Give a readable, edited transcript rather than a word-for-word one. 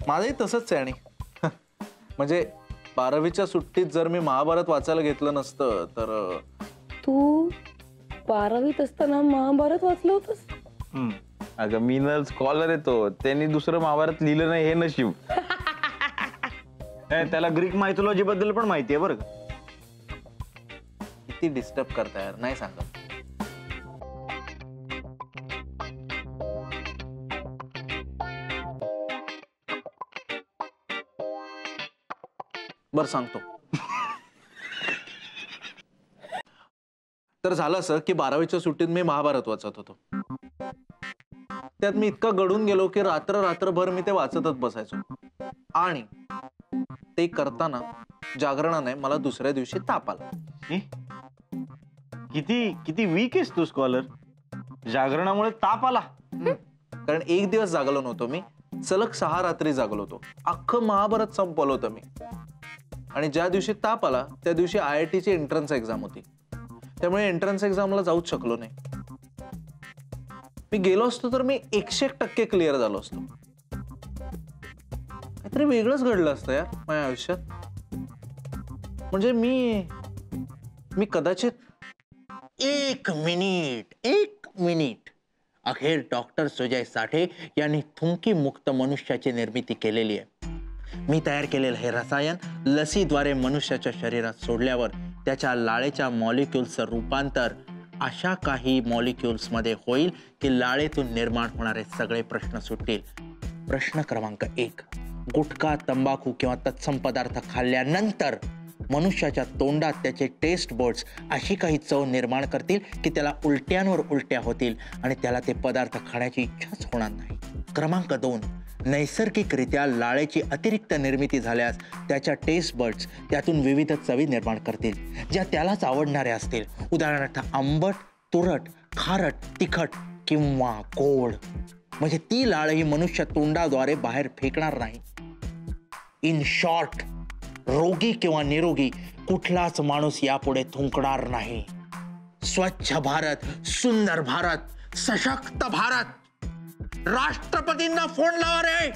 माझंही तसंच आहे. आणि म्हणजे 12वीच्या सुट्टीत जर मी महाभारत वाचायला घेतलं नसतं तर. तू 12वीत असताना महाभारत वाचलं होतंस? अगं मी न स्कॉलर येतो, त्यांनी दुसरं महाभारत लिहिलं नाही हे नशीब. त्याला ग्रीक मायथॉलॉजी बद्दल पण माहिती आहे बरं का. किती डिस्टर्ब करता यार, नाही सांगत. बर सांगतो. तर झालं असं की 12वीच्या सुट्टीत मी महाभारत वाचत होतो. त्यात मी इतका गढून गेलो की रात्रभर मी ते वाचतच बसायचो. आणि ते करताना जागरणाने मला दुसऱ्या दिवशी ताप आला. किती वीक आहेस तू स्कॉलर. जागरणामुळे ताप आला? कारण एक दिवस जागलो नव्हतो मी, सलग 6 रात्री जागलो होतो. अख्खं महाभारत संपवलं होतं मी. आणि ज्या दिवशी ताप आला त्या दिवशी IITची एंट्रन्स एक्झाम होती. त्यामुळे एंट्रन्स एक्झामला जाऊच शकलो नाही. मी गेलो असतो तर मी 101% क्लिअर झालो असतो. काहीतरी वेगळंच घडलं असतं यार माझ्या आयुष्यात. म्हणजे मी कदाचित. एक मिनिट अखेर डॉक्टर सुजय साठे यांनी थुंकी मुक्त मनुष्याची निर्मिती केलेली आहे. मी तयार केलेलं हे रसायन लसीद्वारे मनुष्याच्या शरीरात सोडल्यावर त्याच्या लाळेच्या मॉलिक्युल्सचं रूपांतर अशा काही मॉलिक्युल्स मध्ये होईल की लाळेतून निर्माण होणारे सगळे प्रश्न सुटतील. प्रश्न क्रमांक 1, गुटखा, तंबाखू किंवा तत्सम पदार्थ खाल्ल्यानंतर मनुष्याच्या तोंडात त्याचे टेस्ट बर्ड्स अशी काही चव निर्माण करतील की त्याला उलट्यांवर उलट्या होतील आणि त्याला ते पदार्थ खाण्याची इच्छाच होणार नाही. क्रमांक 2, नैसर्गिकरित्या लाळेची अतिरिक्त निर्मिती झाल्यास त्याच्या टेस्ट बर्ड्स त्यातून विविध चवी निर्माण करतील ज्या त्यालाच आवडणाऱ्या असतील. उदाहरणार्थ आंबट, तुरट, खारट, तिखट किंवा गोड. म्हणजे ती लाळ ही मनुष्य तोंडाद्वारे बाहेर फेकणार नाही. इन शॉर्ट, रोगी किंवा निरोगी कुठलाच माणूस यापुढे थुंकणार नाही. स्वच्छ भारत, सुंदर भारत, सशक्त भारत. राष्ट्रपतींना फोन लावा रे.